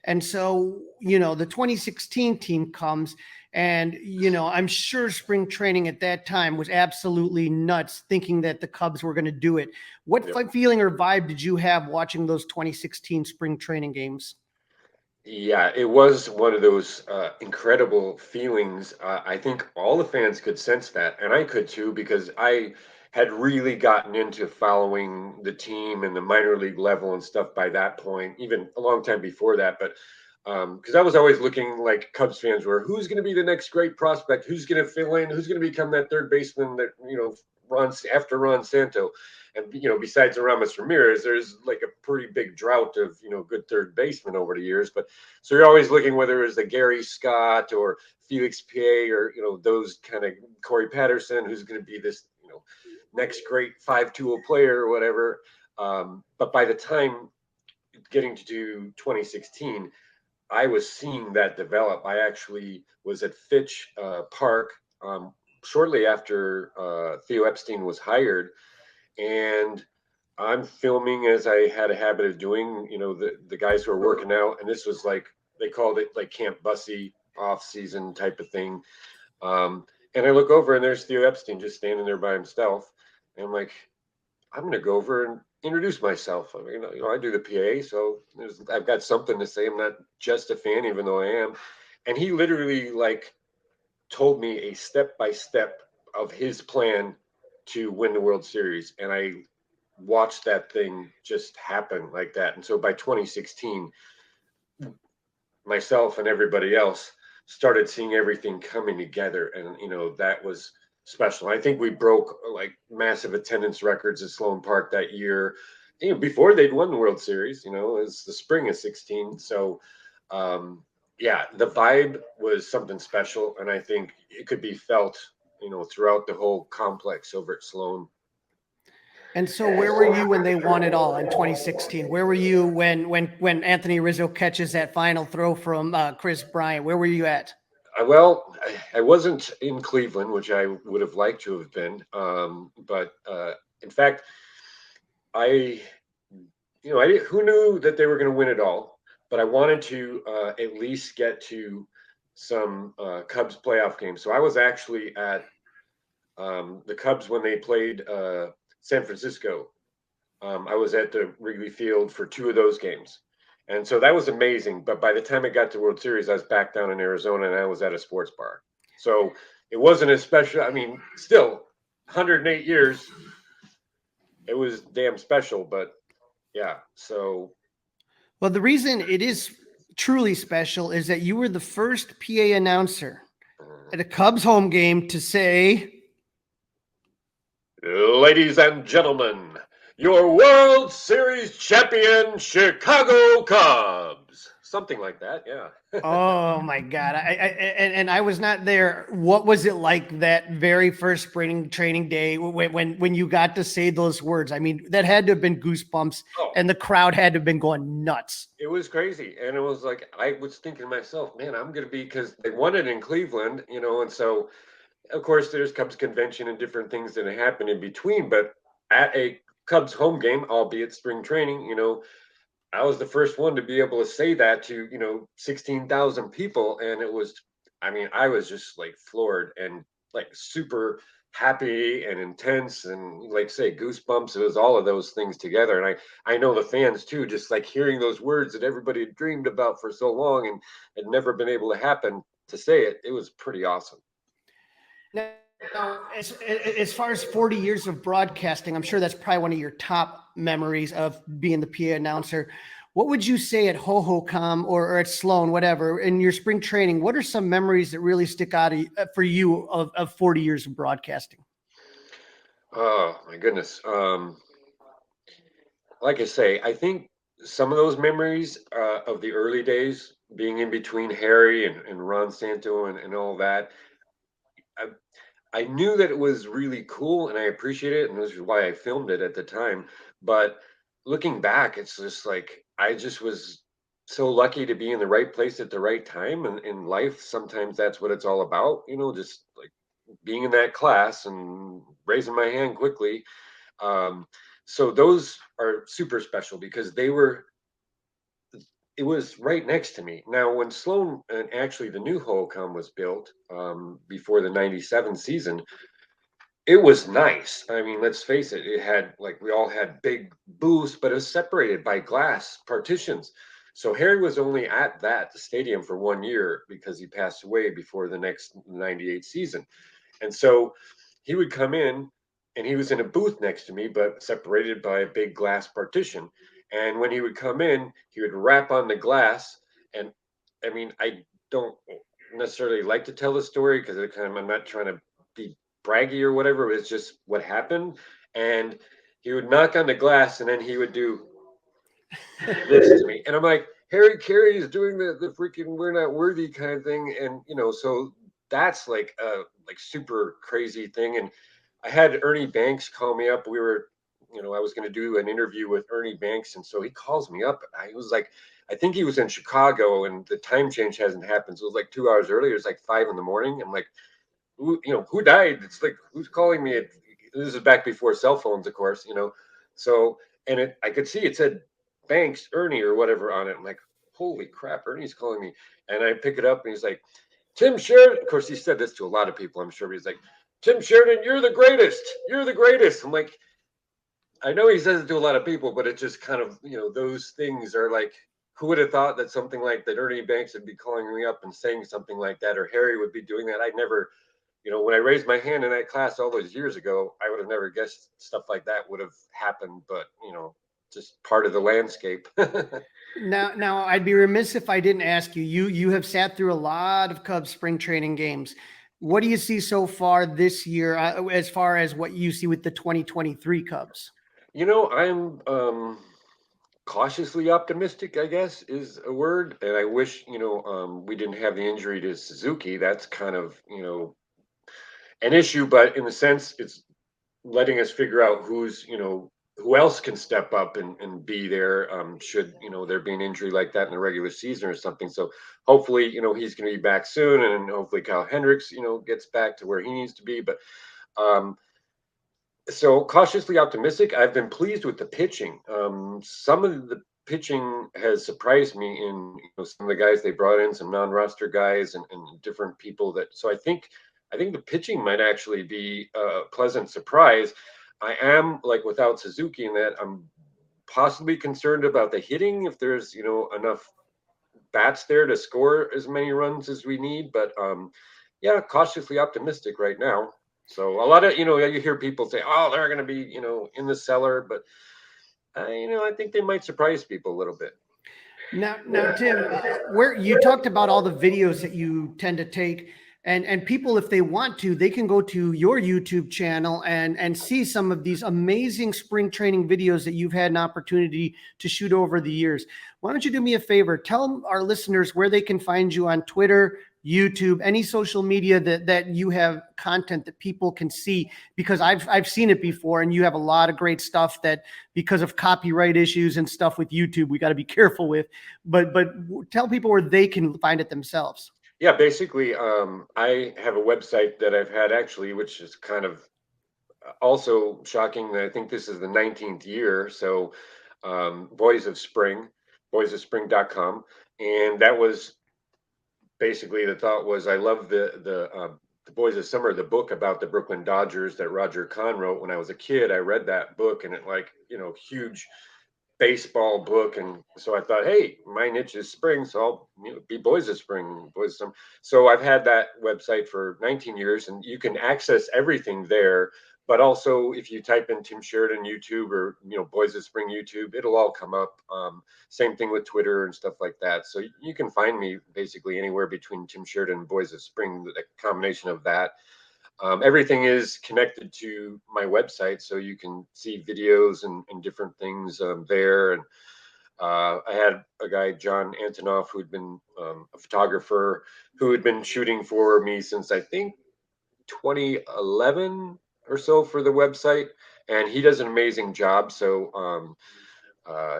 And so, the 2016 team comes and, I'm sure spring training at that time was absolutely nuts thinking that the Cubs were going to do it. What feeling or vibe did you have watching those 2016 spring training games? Yeah, it was one of those incredible feelings. I think all the fans could sense that, and I could too, because I had really gotten into following the team and the minor league level and stuff by that point, even a long time before that. But because I was always looking like Cubs fans were, who's going to be the next great prospect? Who's going to fill in? Who's going to become that third baseman that, runs after Ron Santo? And, besides Aramis Ramirez, there's like a pretty big drought of, good third basemen over the years. But so you're always looking whether it was the Gary Scott or Felix Pie or, those kind of Corey Patterson, who's going to be this, next great 5-tool player or whatever. But by the time getting to 2016, I was seeing that develop. I actually was at Fitch Park shortly after Theo Epstein was hired, and I'm filming as I had a habit of doing. The guys who are working out, and this was like they called it like Camp Bussy off-season type of thing. And I look over, and there's Theo Epstein just standing there by himself, and I'm like, I'm going to go over and introduce myself. I mean, I do the PA, so I've got something to say. I'm not just a fan, even though I am. And he literally told me a step-by-step of his plan to win the World Series. And I watched that thing just happen like that. And so by 2016, myself and everybody else started seeing everything coming together. And, that was special. I think we broke massive attendance records at Sloan Park that year, before they'd won the World Series. It was the spring of 16. So, the vibe was something special, and I think it could be felt, throughout the whole complex over at Sloan. And so where were you when they won it all in 2016? Where were you when Anthony Rizzo catches that final throw from Chris Bryant? Where were you at? Well, I wasn't in Cleveland, which I would have liked to have been. But in fact, who knew that they were going to win it all? But I wanted to at least get to some Cubs playoff games. So I was actually at the Cubs when they played San Francisco. I was at the Wrigley Field for 2 of those games. And so that was amazing. But by the time it got to World Series, I was back down in Arizona and I was at a sports bar. So it wasn't as special. I mean, still 108 years. It was damn special, but yeah. So. Well, the reason it is truly special is that you were the first PA announcer at a Cubs home game to say, "Ladies and gentlemen, your World Series champion Chicago Cubs." something like that. Yeah. Oh my God. And I was not there. What was it like that very first spring training day when you got to say those words? I mean, that had to have been goosebumps Oh, and the crowd had to have been going nuts. it was crazy. And it was like, I was thinking to myself, man, I'm going to be, because they won it in Cleveland, and so of course there's Cubs convention and different things that happen in between, but at a Cubs home game, albeit spring training, I was the first one to be able to say that to, 16,000 people. And it was, I mean, I was just like floored and like super happy and intense and like say goosebumps. It was all of those things together. And I know the fans too, just like hearing those words that everybody had dreamed about for so long and had never been able to happen, to say it, it was pretty awesome. Now, as far as 40 years of broadcasting, I'm sure that's probably one of your top memories of being the PA announcer. What would you say at Ho Ho Kam or at Sloan, whatever, in your spring training? What are some memories that really stick out for you of 40 years of broadcasting? Oh my goodness. Like I say, I think some of those memories of the early days, being in between Harry and Ron Santo and all that, I, I knew that it was really cool and I appreciate it, and this is why I filmed it at the time. But looking back, it's just like I just was so lucky to be in the right place at the right time. And in life, sometimes that's what it's all about, just like being in that class and raising my hand quickly. Um, so those are super special because it was right next to me. Now, when Sloan and actually the new Holcomb was built before the '97 season, it was nice. I mean, let's face it, it had like we all had big booths, but it was separated by glass partitions. So Harry was only at that stadium for 1 year because he passed away before the next '98 season. And so he would come in and he was in a booth next to me, but separated by a big glass partition. And when he would come in, he would rap on the glass. And I mean, I don't necessarily like to tell the story because I'm not trying to be braggy or whatever. It's just what happened. And he would knock on the glass and then he would do this to me. And I'm like, Harry Carey is doing the freaking we're not worthy kind of thing. And, so that's like a like super crazy thing. And I had Ernie Banks call me up. I was going to do an interview with Ernie Banks. And so he calls me up. I was like, I think he was in Chicago and the time change hasn't happened. So it was like 2 hours earlier. It was like 5 a.m. I'm like, who died? It's like, who's calling me? This is back before cell phones, of course, So, and I could see it said Banks, Ernie, or whatever on it. I'm like, holy crap, Ernie's calling me. And I pick it up and he's like, Tim Sheridan. Of course, he said this to a lot of people, I'm sure. But he's like, Tim Sheridan, you're the greatest. You're the greatest. I'm like, I know he says it to a lot of people, but it just kind of, those things are like, who would have thought that something like that Ernie Banks would be calling me up and saying something like that, or Harry would be doing that? I never, when I raised my hand in that class all those years ago, I would have never guessed stuff like that would have happened, but, just part of the landscape. Now, I'd be remiss if I didn't ask you. You have sat through a lot of Cubs spring training games. What do you see so far this year, as far as what you see with the 2023 Cubs? I'm cautiously optimistic, I guess, is a word. And I wish, we didn't have the injury to Suzuki. That's kind of, an issue, but in a sense, it's letting us figure out who else can step up and be there should there be an injury like that in the regular season or something. So hopefully he's going to be back soon, and hopefully Kyle Hendricks gets back to where he needs to be. But so cautiously optimistic. I've been pleased with the pitching. Some of the pitching has surprised me in some of the guys they brought in, some non-roster guys and different people that. So I think the pitching might actually be a pleasant surprise. I am like without Suzuki in that I'm possibly concerned about the hitting if there's enough bats there to score as many runs as we need. But yeah, cautiously optimistic right now. So a lot of you hear people say, oh, they're going to be in the cellar, but I think they might surprise people a little bit. Now, Tim, where you talked about all the videos that you tend to take. And people, if they want to, they can go to your YouTube channel and see some of these amazing spring training videos that you've had an opportunity to shoot over the years. Why don't you do me a favor? Tell our listeners where they can find you on Twitter, YouTube, any social media that you have content that people can see, because I've seen it before, and you have a lot of great stuff that, because of copyright issues and stuff with YouTube, we got to be careful with. But tell people where they can find it themselves. Yeah, basically, I have a website that I've had actually, which is kind of also shocking that I think this is the 19th year. So, Boys of Spring, boysofspring.com. And that was basically, the thought was, I love the Boys of Summer, the book about the Brooklyn Dodgers that Roger Kahn wrote when I was a kid. I read that book, and it, like, huge baseball book, and so I thought, hey, my niche is spring, so I'll be Boys of Spring, Boys of Summer. So I've had that website for 19 years, and you can access everything there. But also, if you type in Tim Sheridan YouTube or Boys of Spring YouTube, it'll all come up. Same thing with Twitter and stuff like that. So you can find me basically anywhere between Tim Sheridan and Boys of Spring, the combination of that. Everything is connected to my website, so you can see videos and different things there. And I had a guy, John Antonoff, who'd been a photographer who had been shooting for me since I think 2011 or so for the website, and he does an amazing job. So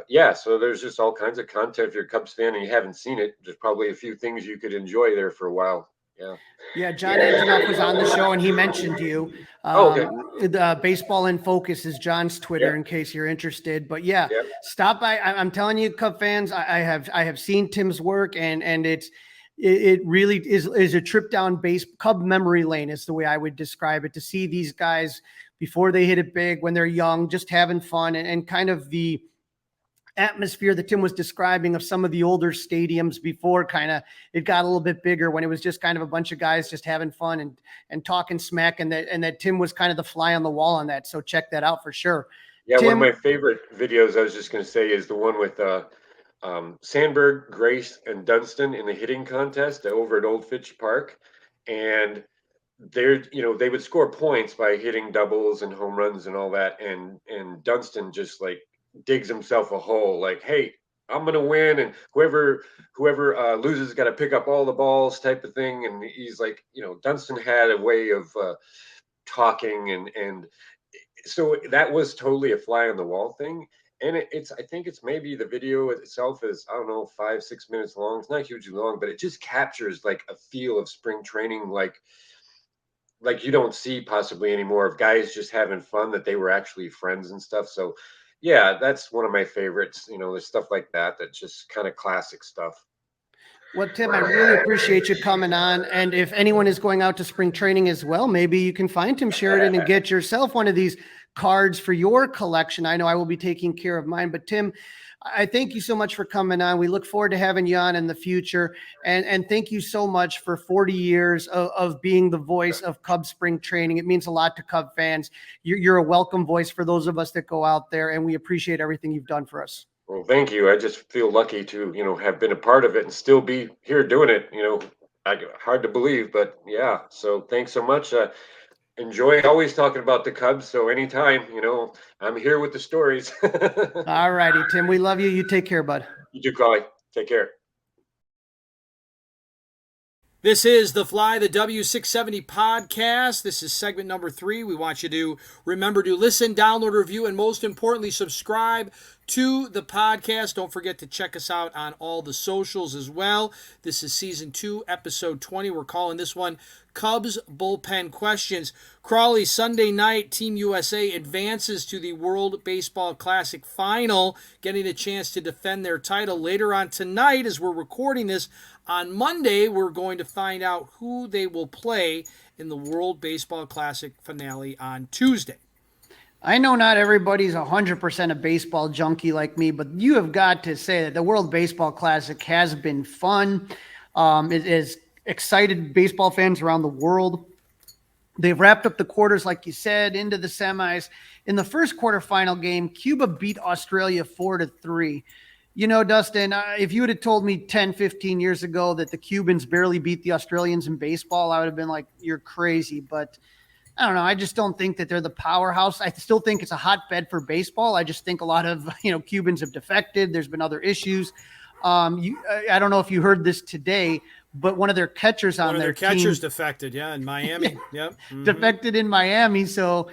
yeah, so there's just all kinds of content. If you're a Cubs fan and you haven't seen it, there's probably a few things you could enjoy there for a while. Yeah, John Antonoff was on the show, and he mentioned you. Okay. The Baseball in Focus is John's Twitter, in case you're interested. But yeah, stop by. I'm telling you, Cub fans, I have seen Tim's work, and it really is a trip down Cub memory lane, is the way I would describe it, to see these guys before they hit it big, when they're young, just having fun, and kind of the atmosphere that Tim was describing of some of the older stadiums before kind of it got a little bit bigger, when it was just kind of a bunch of guys just having fun and talking smack, and that Tim was kind of the fly on the wall on that. So check that out for sure. Yeah, Tim, one of my favorite videos, I was just going to say, is the one with Sandberg, Grace, and Dunston in the hitting contest over at Old Fitch Park. And they're, they would score points by hitting doubles and home runs and all that. And Dunston just like digs himself a hole, like, hey, I'm gonna win, and whoever loses got to pick up all the balls, type of thing. And he's like, Dunston had a way of talking, and so that was totally a fly on the wall thing. And I think it's maybe the video itself is, I don't know, 5-6 minutes long. It's not hugely long, but it just captures like a feel of spring training, like you don't see possibly anymore, of guys just having fun, that they were actually friends and stuff. So yeah, that's one of my favorites. There's stuff like that that's just kind of classic stuff. Well, Tim, I really appreciate you coming on. And if anyone is going out to spring training as well, maybe you can find Tim Sheridan and get yourself one of these cards for your collection. I know I will be taking care of mine, but Tim, I thank you so much for coming on. We look forward to having you on in the future. And thank you so much for 40 years of being the voice of Cubs spring training. It means a lot to Cub fans. You're a welcome voice for those of us that go out there, and we appreciate everything you've done for us. Well, thank you. I just feel lucky to, have been a part of it and still be here doing it. Hard to believe, but yeah. So thanks so much. Enjoy always talking about the Cubs. So anytime, I'm here with the stories. All righty, Tim. We love you. You take care, bud. You too, Crawly. Take care. This is the Fly the W670 podcast. This is segment number 3. We want you to remember to listen, download, review, and most importantly, subscribe to the podcast. Don't forget to check us out on all the socials as well. This is season 2, episode 20. We're calling this one Cubs Bullpen Questions. Crawly, Sunday night, Team USA advances to the World Baseball Classic final, getting a chance to defend their title later on tonight as we're recording this. On Monday, we're going to find out who they will play in the World Baseball Classic finale on Tuesday. I know not everybody's 100% a baseball junkie like me, but you have got to say that the World Baseball Classic has been fun. It has excited baseball fans around the world. They've wrapped up the quarters, like you said, into the semis. In the first quarterfinal game, Cuba beat Australia 4-3. Dustin, if you would have told me 10, 15 years ago that the Cubans barely beat the Australians in baseball, I would have been like, you're crazy. But I don't know. I just don't think that they're the powerhouse. I still think it's a hotbed for baseball. I just think a lot of, Cubans have defected. There's been other issues. I don't know if you heard this today, but one of their catchers on their catchers team defected, in Miami. Yep. Mm-hmm. defected in Miami. So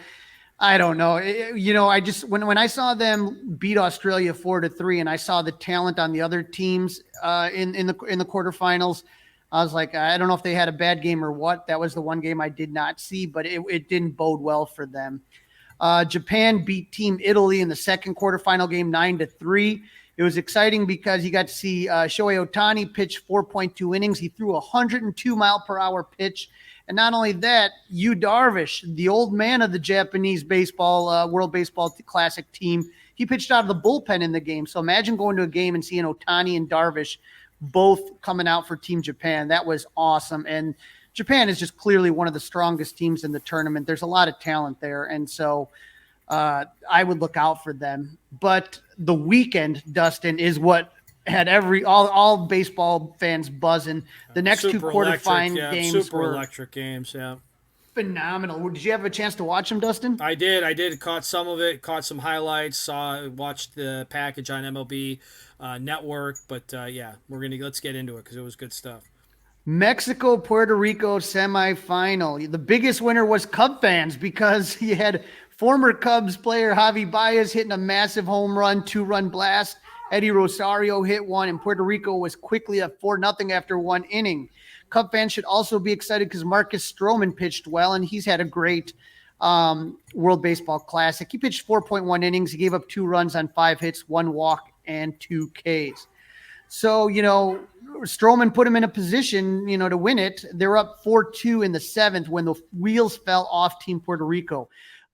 I don't know. I just when I saw them beat Australia 4-3, and I saw the talent on the other teams in the quarterfinals, I was like, I don't know if they had a bad game or what. That was the one game I did not see, but it didn't bode well for them. Japan beat Team Italy in the second quarterfinal game 9-3. It was exciting because you got to see Shohei Ohtani pitch 4.2 innings. He threw a 102-mile-per-hour pitch. And not only that, Yu Darvish, the old man of the Japanese baseball, World Baseball Classic team, he pitched out of the bullpen in the game. So imagine going to a game and seeing Ohtani and Darvish both coming out for Team Japan. That was awesome. And Japan is just clearly one of the strongest teams in the tournament. There's a lot of talent there. And so I would look out for them. But the weekend, Dustin, is what had all baseball fans buzzing. The next two quarterfinal games were electric games. Yeah, phenomenal. Did you have a chance to watch them, Dustin? I did. Caught some of it. Caught some highlights. Watched the package on MLB Network. But let's get into it because it was good stuff. Mexico, Puerto Rico semifinal. The biggest winner was Cub fans because you had former Cubs player Javy Baez hitting a massive home run, 2-run blast. Eddie Rosario hit one, and Puerto Rico was quickly up 4-0 after one inning. Cub fans should also be excited because Marcus Stroman pitched well, and he's had a great World Baseball Classic. He pitched 4.1 innings. He gave up 2 runs on 5 hits, 1 walk, and 2 Ks. So, Stroman put him in a position, to win it. They're up 4-2 in the 7th when the wheels fell off Team Puerto Rico.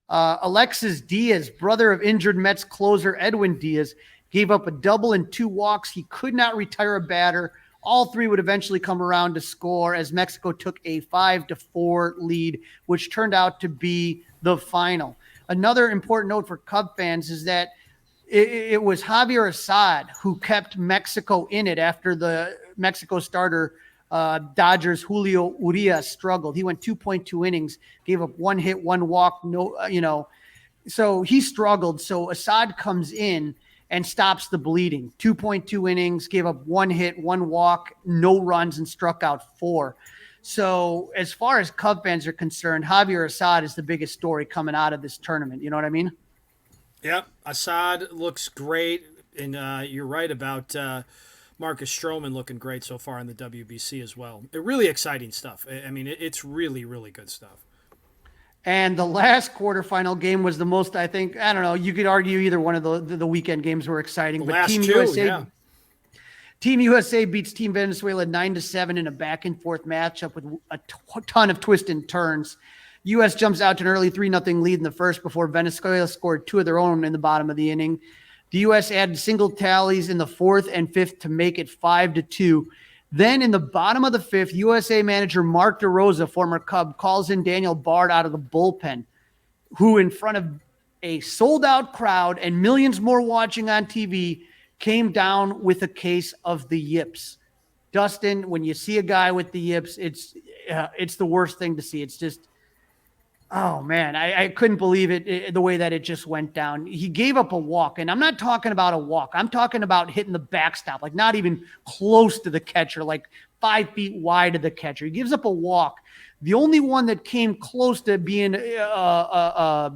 Alexis Diaz, brother of injured Mets closer Edwin Diaz, gave up a double and 2 walks. He could not retire a batter. All 3 would eventually come around to score as Mexico took a 5-4 lead, which turned out to be the final. Another important note for Cub fans is that it was Javier Assad who kept Mexico in it after the Mexico starter Dodgers Julio Urias struggled. He went 2.2 innings, gave up 1 hit, 1 walk. So he struggled. So Assad comes in and stops the bleeding. 2.2 innings, gave up 1 hit, 1 walk, no runs, and struck out 4. So as far as Cub fans are concerned, Javier Assad is the biggest story coming out of this tournament. You know what I mean? Yep. Assad looks great. And you're right about Marcus Stroman looking great so far in the WBC as well. Really exciting stuff. I mean, it's really, really good stuff. And the last quarterfinal game was the most, I think, I don't know, you could argue either one of the weekend games were exciting. But Team USA beats Team Venezuela 9-7 in a back-and-forth matchup with a ton of twists and turns. U.S. jumps out to an early 3-0 lead in the first before Venezuela scored 2 of their own in the bottom of the inning. The U.S. added single tallies in the 4th and 5th to make it 5-2. Then in the bottom of the 5th, USA manager Mark DeRosa, former Cub, calls in Daniel Bard out of the bullpen, who in front of a sold-out crowd and millions more watching on TV came down with a case of the yips. Dustin, when you see a guy with the yips, it's the worst thing to see. It's just, oh man, I couldn't believe it the way that it just went down. He gave up a walk, and I'm not talking about a walk. I'm talking about hitting the backstop, like not even close to the catcher, like 5 feet wide of the catcher. He gives up a walk. The only one that came close to being a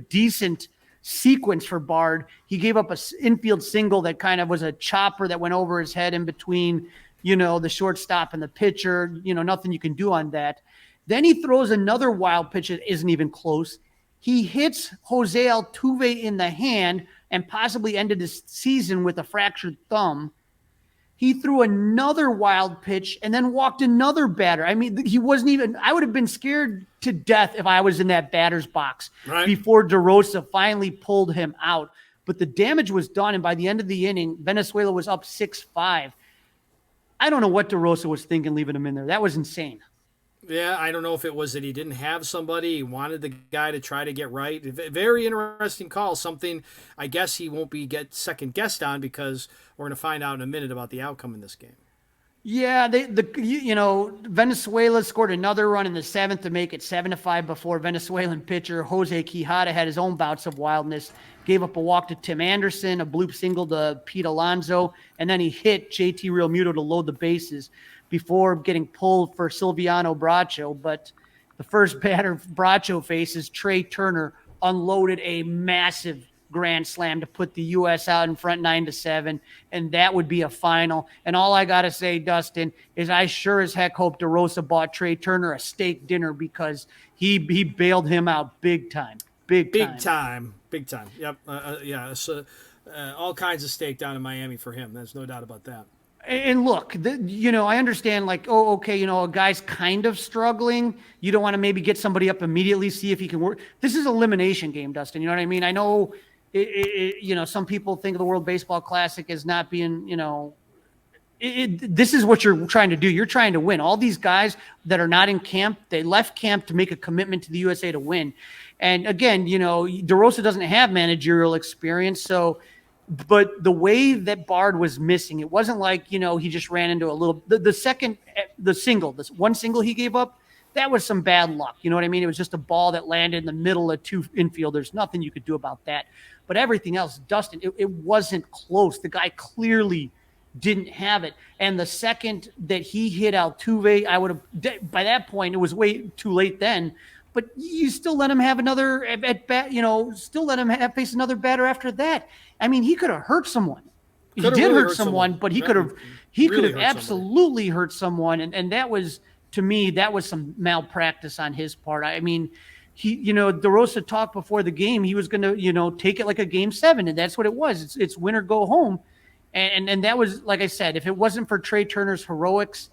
decent sequence for Bard, he gave up a infield single that kind of was a chopper that went over his head in between, the shortstop and the pitcher. Nothing you can do on that. Then he throws another wild pitch that isn't even close. He hits Jose Altuve in the hand and possibly ended his season with a fractured thumb. He threw another wild pitch and then walked another batter. I mean, he wasn't even – I would have been scared to death if I was in that batter's box before DeRosa finally pulled him out. But the damage was done, and by the end of the inning, Venezuela was up 6-5. I don't know what DeRosa was thinking leaving him in there. That was insane. Yeah, I don't know if it was that he didn't have somebody. He wanted the guy to try to get right. Very interesting call. Something I guess he won't be second guessed on, because we're going to find out in a minute about the outcome in this game. Yeah, Venezuela scored another run in the 7th to make it 7-5 before Venezuelan pitcher Jose Quijada had his own bouts of wildness, gave up a walk to Tim Anderson, a bloop single to Pete Alonso, and then he hit JT Realmuto to load the bases before getting pulled for Silviano Bracho. But the first batter Bracho faces, Trea Turner, unloaded a massive grand slam to put the U.S. out in front 9-7, and that would be a final. And all I got to say, Dustin, is I sure as heck hope DeRosa bought Trea Turner a steak dinner, because he bailed him out big time. Big time. Yep. So all kinds of steak down in Miami for him. There's no doubt about that. And look, I understand, like, a guy's kind of struggling. You don't want to maybe get somebody up immediately, see if he can work. This is an elimination game, Dustin. You know what I mean? I know, some people think of the World Baseball Classic as not being, this is what you're trying to do. You're trying to win. All these guys that are not in camp, they left camp to make a commitment to the USA to win. And again, DeRosa doesn't have managerial experience, so. But the way that Bard was missing, it wasn't like, he just ran into a little, this one single he gave up, that was some bad luck. You know what I mean? It was just a ball that landed in the middle of two infielders. Nothing you could do about that. But everything else, Dustin, it wasn't close. The guy clearly didn't have it. And the second that he hit Altuve, I would have, by that point, it was way too late then. But you still let him have another at bat, still let him face another batter after that. I mean, he could have hurt someone. He did really hurt someone, but he could have absolutely hurt someone. And that was, to me, that was some malpractice on his part. I mean, DeRosa talked before the game, he was going to, take it like a game 7, and that's what it was. It's win or go home. And that was, like I said, if it wasn't for Trea Turner's heroics,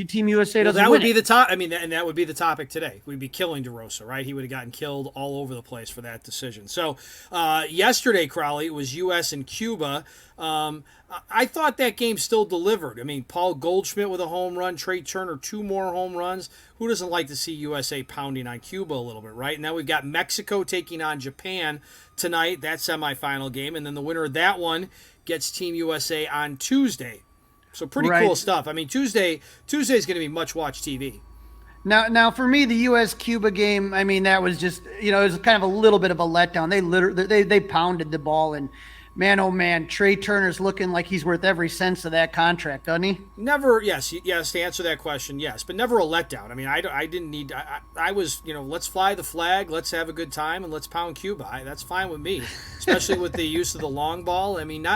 Team USA doesn't. That would be the top. I mean, and that would be the topic today. We'd be killing DeRosa, right? He would have gotten killed all over the place for that decision. So yesterday, Crawly, it was U.S. and Cuba. I thought that game still delivered. I mean, Paul Goldschmidt with a home run, Trea Turner 2 more home runs. Who doesn't like to see USA pounding on Cuba a little bit, right? And now we've got Mexico taking on Japan tonight, that semifinal game, and then the winner of that one gets Team USA on Tuesday. So pretty cool stuff. I mean, Tuesday's going to be much-watched TV. Now, for me, the U.S.-Cuba game, I mean, that was just, it was kind of a little bit of a letdown. They pounded the ball, and man, oh man, Trea Turner's looking like he's worth every cent of that contract, doesn't he? Never, yes, to answer that question, yes, but never a letdown. I mean, I didn't need, I was, let's fly the flag, let's have a good time, and let's pound Cuba. That's fine with me, especially with the use of the long ball. I mean,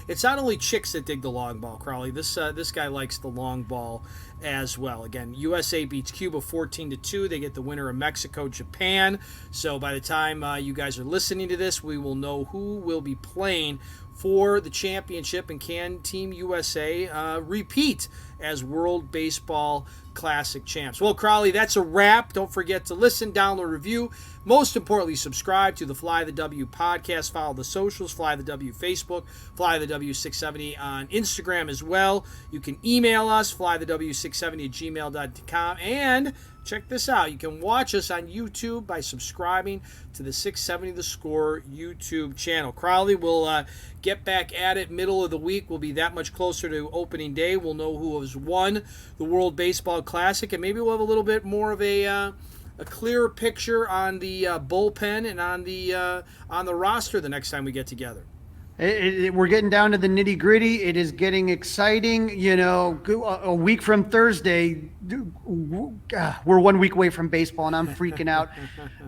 it's not only chicks that dig the long ball, Crawly. This guy likes the long ball as well. Again, USA beats Cuba 14-2. They get the winner of Mexico, Japan. So by the time you guys are listening to this, we will know who will be playing for the championship, and can Team USA repeat as World Baseball Classic champs. Well, Crawly, that's a wrap. Don't forget to listen, download, review. Most importantly, subscribe to the Fly the W podcast. Follow the socials, Fly the W Facebook, Fly the W670 on Instagram as well. You can email us, flythew670@gmail.com. And check this out. You can watch us on YouTube by subscribing to the 670 The Score YouTube channel. Crawly will get back at it middle of the week. We'll be that much closer to opening day. We'll know who has won the World Baseball Classic, and maybe we'll have a little bit more of a clearer picture on the bullpen and on the roster the next time we get together. We're getting down to the nitty gritty. It is getting exciting. A week from Thursday, we're 1 week away from baseball, and I'm freaking out.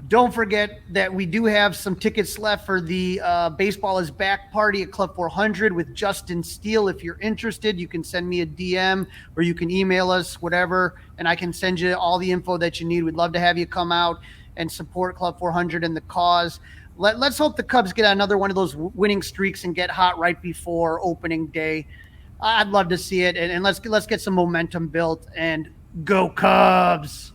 Don't forget that we do have some tickets left for the Baseball is Back party at Club 400 with Justin Steele. If you're interested, you can send me a DM or you can email us, whatever, and I can send you all the info that you need. We'd love to have you come out and support Club 400 and the cause. Let's hope the Cubs get another one of those winning streaks and get hot right before opening day. I'd love to see it, and let's get some momentum built, and go Cubs.